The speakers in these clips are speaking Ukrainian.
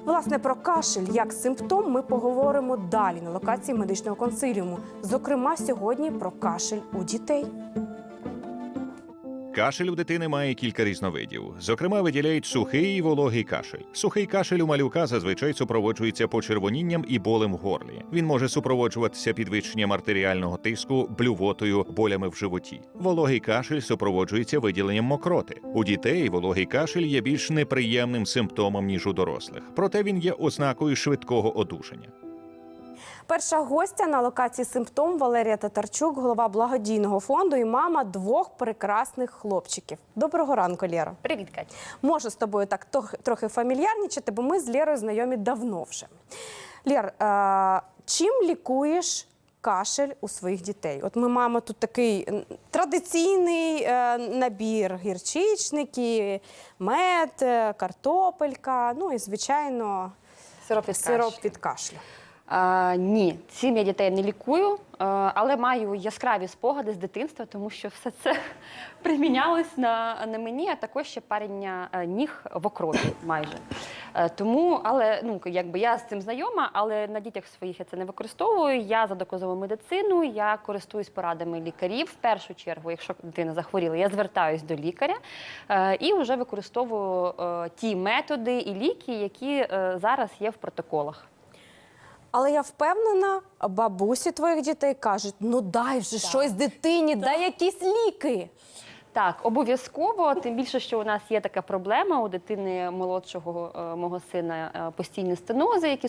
Власне, про кашель як симптом ми поговоримо далі на локації медичного консиліуму. Зокрема, сьогодні про кашель у дітей. Кашель у дитини має кілька різновидів. Зокрема, виділяють сухий і вологий кашель. Сухий кашель у малюка зазвичай супроводжується почервонінням і болем в горлі. Він може супроводжуватися підвищенням артеріального тиску, блювотою, болями в животі. Вологий кашель супроводжується виділенням мокроти. У дітей вологий кашель є більш неприємним симптомом, ніж у дорослих. Проте він є ознакою швидкого одужання. Перша гостя на локації «Симптом» Валерія Татарчук, голова благодійного фонду і мама двох прекрасних хлопчиків. Доброго ранку, Лєро. Привіт, Катя. Можу з тобою так трохи фамільярнічати, бо ми з Лєрою знайомі давно вже. Лєр, чим лікуєш кашель у своїх дітей? От ми маємо тут такий традиційний набір: гірчичники, мед, картопелька, ну і, звичайно, сироп від кашлю. Ні, цим я дітей не лікую, але маю яскраві спогади з дитинства, тому що все це примінялось на мені, а також ще парення ніг в окропі майже. Тому, але, я з цим знайома, але на дітях своїх я це не використовую. Я за доказову медицину, я користуюсь порадами лікарів. В першу чергу, якщо дитина захворіла, я звертаюсь до лікаря і вже використовую ті методи і ліки, які зараз є в протоколах. Але я впевнена, бабусі твоїх дітей кажуть: ну дай вже щось дитині, дай якісь ліки. Так, обов'язково, тим більше, що у нас є така проблема у дитини молодшого мого сина, постійні стенози, які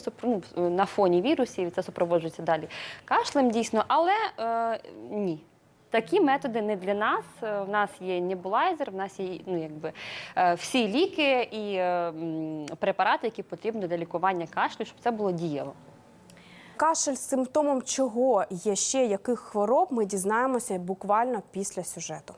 на фоні вірусів, і це супроводжується далі кашлем дійсно, але ні. Такі методи не для нас. В нас є небулайзер, в нас є всі ліки і препарати, які потрібні для лікування кашлю, щоб це було дієво. Кашель симптомом чого є ще, яких хвороб, ми дізнаємося буквально після сюжету.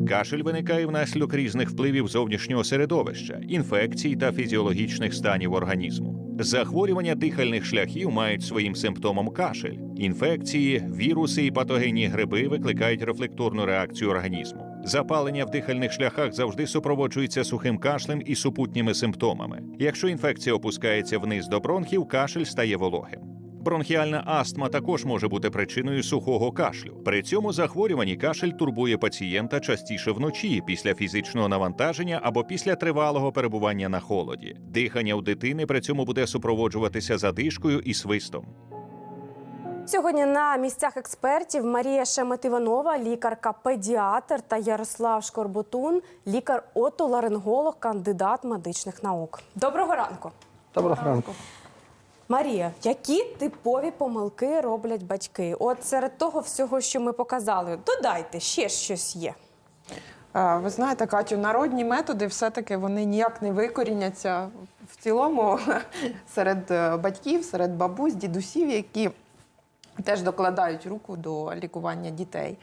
Кашель виникає внаслідок різних впливів зовнішнього середовища, інфекцій та фізіологічних станів організму. Захворювання дихальних шляхів мають своїм симптомом кашель. Інфекції, віруси і патогенні гриби викликають рефлекторну реакцію організму. Запалення в дихальних шляхах завжди супроводжується сухим кашлем і супутніми симптомами. Якщо інфекція опускається вниз до бронхів, кашель стає вологим. Бронхіальна астма також може бути причиною сухого кашлю. При цьому захворюванні кашель турбує пацієнта частіше вночі, після фізичного навантаження або після тривалого перебування на холоді. Дихання у дитини при цьому буде супроводжуватися задишкою і свистом. Сьогодні на місцях експертів Марія Шемет-Іванова, лікарка-педіатр, та Ярослав Шкорботун, лікар-отоларинголог, кандидат медичних наук. Доброго ранку. Доброго ранку. Марія, які типові помилки роблять батьки? От серед того всього, що ми показали, додайте, ще щось є. Ви знаєте, Катю, народні методи все-таки вони ніяк не викоріняться в цілому серед батьків, серед бабусь, дідусів, які теж докладають руку до лікування дітей.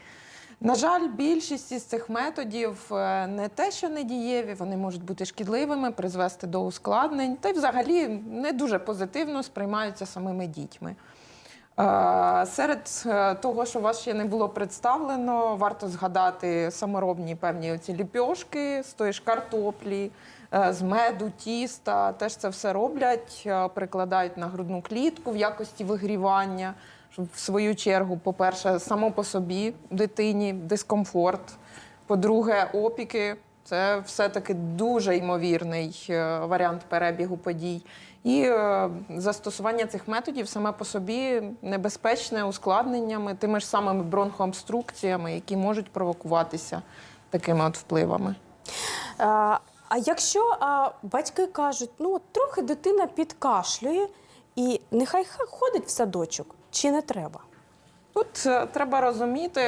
На жаль, більшість із цих методів не те, що не дієві, вони можуть бути шкідливими, призвести до ускладнень, та й взагалі не дуже позитивно сприймаються самими дітьми. Серед того, що у вас ще не було представлено, варто згадати саморобні певні оці ліпьошки з тої ж картоплі, з меду, тіста. Теж це все роблять, прикладають на грудну клітку в якості вигрівання. Щоб в свою чергу, по-перше, само по собі дитині дискомфорт. По-друге, опіки – це все-таки дуже ймовірний варіант перебігу подій. І застосування цих методів саме по собі небезпечне ускладненнями, тими ж самими бронхообструкціями, які можуть провокуватися такими от впливами. А якщо батьки кажуть, ну трохи дитина підкашлює і нехай ходить в садочок, чи не треба? Тут треба розуміти,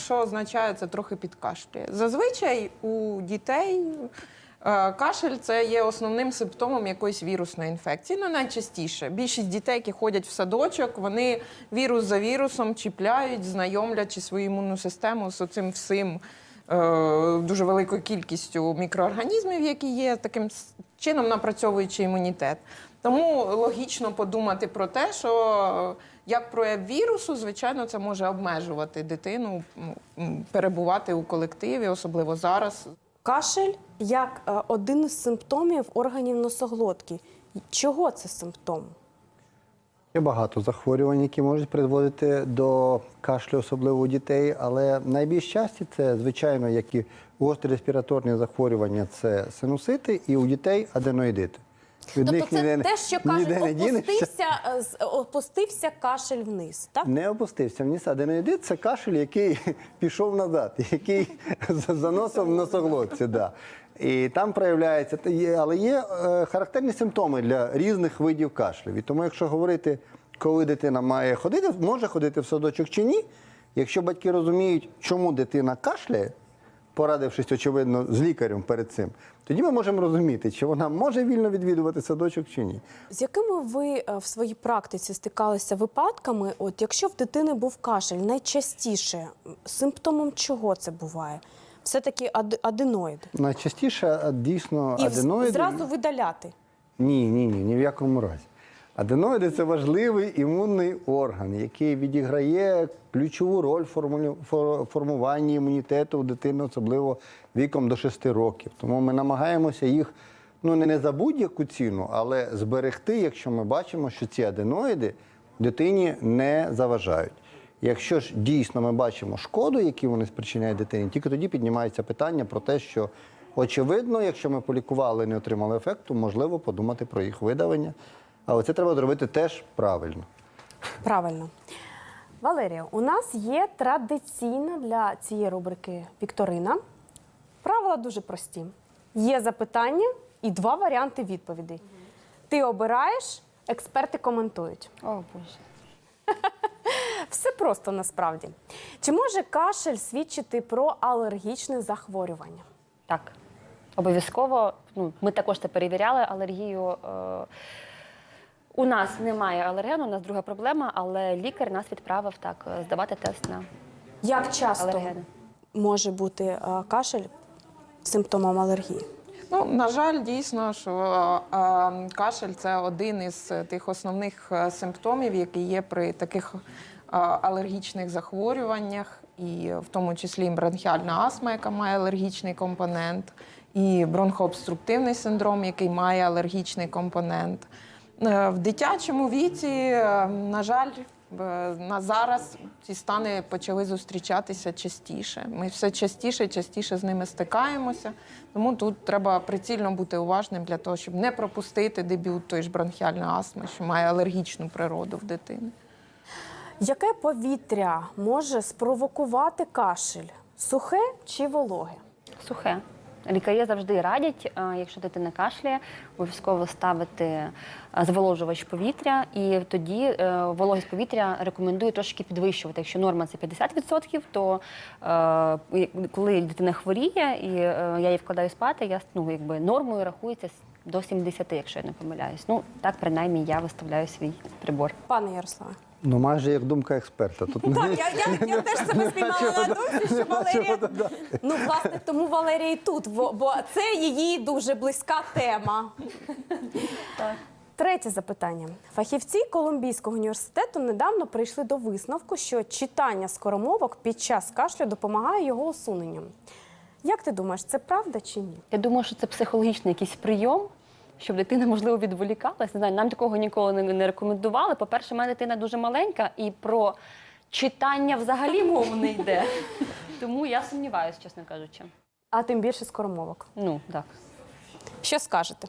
що означає це трохи підкашлює. Зазвичай у дітей кашель – це є основним симптомом якоїсь вірусної інфекції. Ну, найчастіше. Більшість дітей, які ходять в садочок, вони вірус за вірусом чіпляють, знайомлячи свою імунну систему з цим всім дуже великою кількістю мікроорганізмів, які є, таким чином напрацьовуючи імунітет. Тому логічно подумати про те, що як прояв вірусу, звичайно, це може обмежувати дитину перебувати у колективі, особливо зараз. Кашель як один із симптомів органів носоглотки. Чого це симптом? Є багато захворювань, які можуть призводити до кашлю, особливо у дітей, але найбільш часті це, звичайно, як і гострі респіраторні захворювання, це синусити, і у дітей аденоїдити. Від Тобто це те, що ніде не кажуть, дінешся. опустився кашель вниз, так? Не опустився вниз. Аденоїдит – це кашель, який пішов назад, який за носом в носоглотці. Да. І там проявляється, але є характерні симптоми для різних видів кашлю. І тому, якщо говорити, коли дитина має ходити, може ходити в садочок чи ні, якщо батьки розуміють, чому дитина кашляє, порадившись, очевидно, з лікарем перед цим, тоді ми можемо розуміти, чи вона може вільно відвідувати садочок чи ні. З якими ви в своїй практиці стикалися випадками, от якщо в дитини був кашель, найчастіше симптомом чого це буває? Все-таки аденоїди. Найчастіше дійсно І аденоїди. зразу видаляти. Ні в якому разі. Аденоїди – це важливий імунний орган, який відіграє ключову роль в формуванні імунітету у дитини, особливо віком до 6 років. Тому ми намагаємося їх не за будь-яку ціну, але зберегти, якщо ми бачимо, що ці аденоїди дитині не заважають. Якщо ж дійсно ми бачимо шкоду, яку вони спричиняють дитині, тільки тоді піднімається питання про те, що очевидно, якщо ми полікували і не отримали ефекту, можливо подумати про їх видалення. Але це треба зробити теж правильно. Правильно. Валерія, у нас є традиційна для цієї рубрики вікторина. Правила дуже прості. Є запитання і 2 варіанти відповідей. Ти обираєш, експерти коментують. О, Боже. Все просто насправді. Чи може кашель свідчити про алергічне захворювання? Так, обов'язково. Ми також це перевіряли, алергію. У нас немає алергену, у нас друга проблема, але лікар нас відправив здавати тест на Як часто алергени. може бути кашель симптомом алергії? На жаль, дійсно, що кашель – це один із тих основних симптомів, які є при таких алергічних захворюваннях, і в тому числі і бронхіальна астма, яка має алергічний компонент, і бронхообструктивний синдром, який має алергічний компонент. В дитячому віці, на жаль, на зараз ці стани почали зустрічатися частіше. Ми все частіше і частіше з ними стикаємося, тому тут треба прицільно бути уважним для того, щоб не пропустити дебют тої ж бронхіальної астми, що має алергічну природу в дитини. Яке повітря може спровокувати кашель? Сухе чи вологе? Сухе. Лікарі завжди радять, якщо дитина кашляє, обов'язково ставити зволожувач повітря, і тоді вологість повітря рекомендую трошки підвищувати. Якщо норма це 50%, то коли дитина хворіє і я її вкладаю спати, нормою рахується до 70, якщо я не помиляюсь. Так, принаймні, я виставляю свій прибор. Пане Ярославе. Майже як думка експерта. Тут Я теж себе спіймала на думці, що Валерія... власне, тому Валерія і тут, бо це її дуже близька тема. Третє запитання. Фахівці Колумбійського університету недавно прийшли до висновку, що читання скоромовок під час кашлю допомагає його усуненню. Як ти думаєш, це правда чи ні? Я думаю, що це психологічний якийсь прийом, щоб дитина, можливо, відволікалась. Не знаю, нам такого ніколи не рекомендували. По-перше, в мене дитина дуже маленька, і про читання взагалі мова не йде. Тому я сумніваюся, чесно кажучи. А тим більше скоромовок. Так. Що скажете?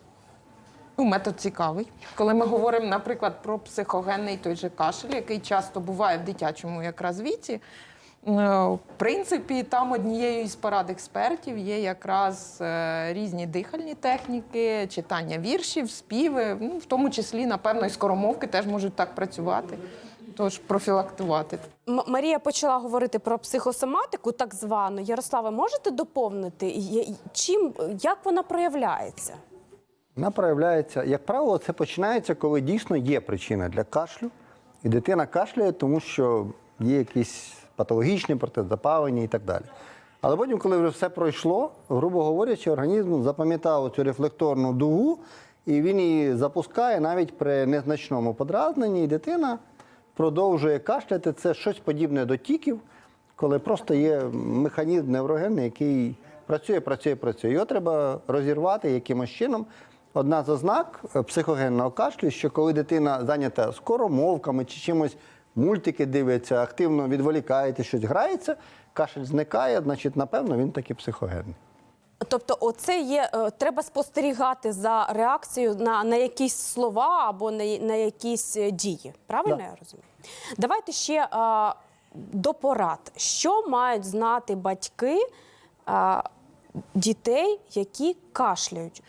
Метод цікавий. Коли ми говоримо, наприклад, про психогенний той же кашель, який часто буває в дитячому якраз віці, в принципі, там однією із порад експертів є якраз різні дихальні техніки, читання віршів, співи, в тому числі, напевно, і скоромовки теж можуть так працювати, тож профілактувати. Марія почала говорити про психосоматику, так звану. Ярославе, можете доповнити, як вона проявляється? Вона проявляється, як правило, це починається, коли дійсно є причина для кашлю, і дитина кашляє, тому що є якісь патологічні протизапалення і так далі. Але потім, коли вже все пройшло, грубо говорячи, організм запам'ятав цю рефлекторну дугу, і він її запускає навіть при незначному подразненні, і дитина продовжує кашляти. Це щось подібне до тіків, коли просто є механізм неврогенний, який працює. Його треба розірвати якимось чином. Одна з ознак психогенного кашлю, що коли дитина зайнята скоромовками чи чимось, мультики дивиться, активно відволікається, щось грається, кашель зникає, значить, напевно, він таки психогенний. Тобто, оце є, треба спостерігати за реакцією на якісь слова або на якісь дії. Правильно я розумію? Давайте ще до порад. Що мають знати батьки дітей, які кашляють?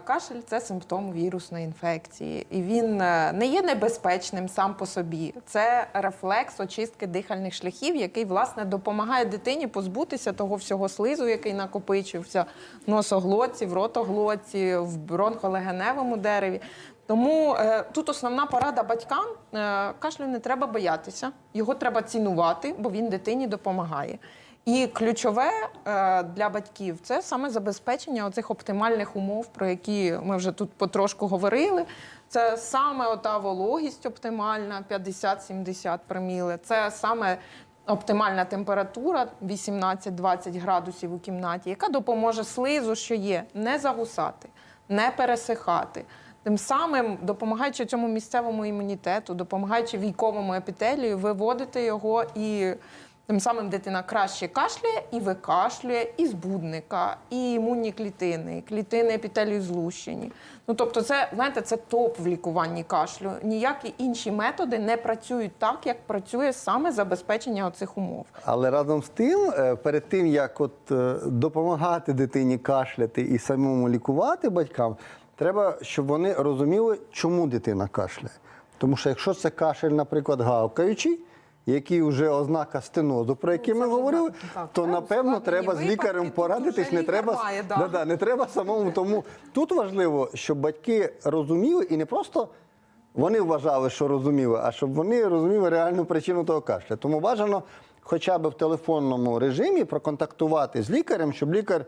Кашель – це симптом вірусної інфекції, і він не є небезпечним сам по собі. Це рефлекс очистки дихальних шляхів, який, власне, допомагає дитині позбутися того всього слизу, який накопичився в носоглотці, в ротоглотці, в бронхолегеневому дереві. Тому тут основна порада батькам – кашлю не треба боятися, його треба цінувати, бо він дитині допомагає. І ключове для батьків – це саме забезпечення оцих оптимальних умов, про які ми вже тут потрошку говорили. Це саме ота вологість оптимальна, 50-70 проміле. Це саме оптимальна температура, 18-20 градусів у кімнаті, яка допоможе слизу, що є, не загусати, не пересихати. Тим самим, допомагаючи цьому місцевому імунітету, допомагаючи війковому епітелію, виводити його і... Тим самим дитина краще кашляє і викашлює і збудника, і імунні клітини, клітини епітелію злущені. Ну, тобто це, знаєте, це топ в лікуванні кашлю. Ніякі інші методи не працюють так, як працює саме забезпечення оцих умов. Але разом з тим, перед тим, як допомагати дитині кашляти і самому лікувати батькам, треба, щоб вони розуміли, чому дитина кашляє. Тому що якщо це кашель, наприклад, гавкаючий, який вже ознака стенозу, про який ми говорили, то, напевно, треба з лікарем порадитись, не треба самому. Тому тут важливо, щоб батьки розуміли, і не просто вони вважали, що розуміли, а щоб вони розуміли реальну причину того кашля. Тому бажано хоча б в телефонному режимі проконтактувати з лікарем, щоб лікар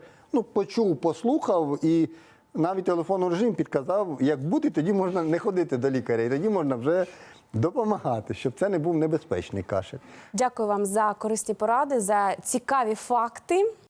почув, послухав і навіть в телефонному режимі підказав, як бути, тоді можна не ходити до лікаря, і тоді можна вже допомагати, щоб це не був небезпечний кашель. Дякую вам за корисні поради, за цікаві факти.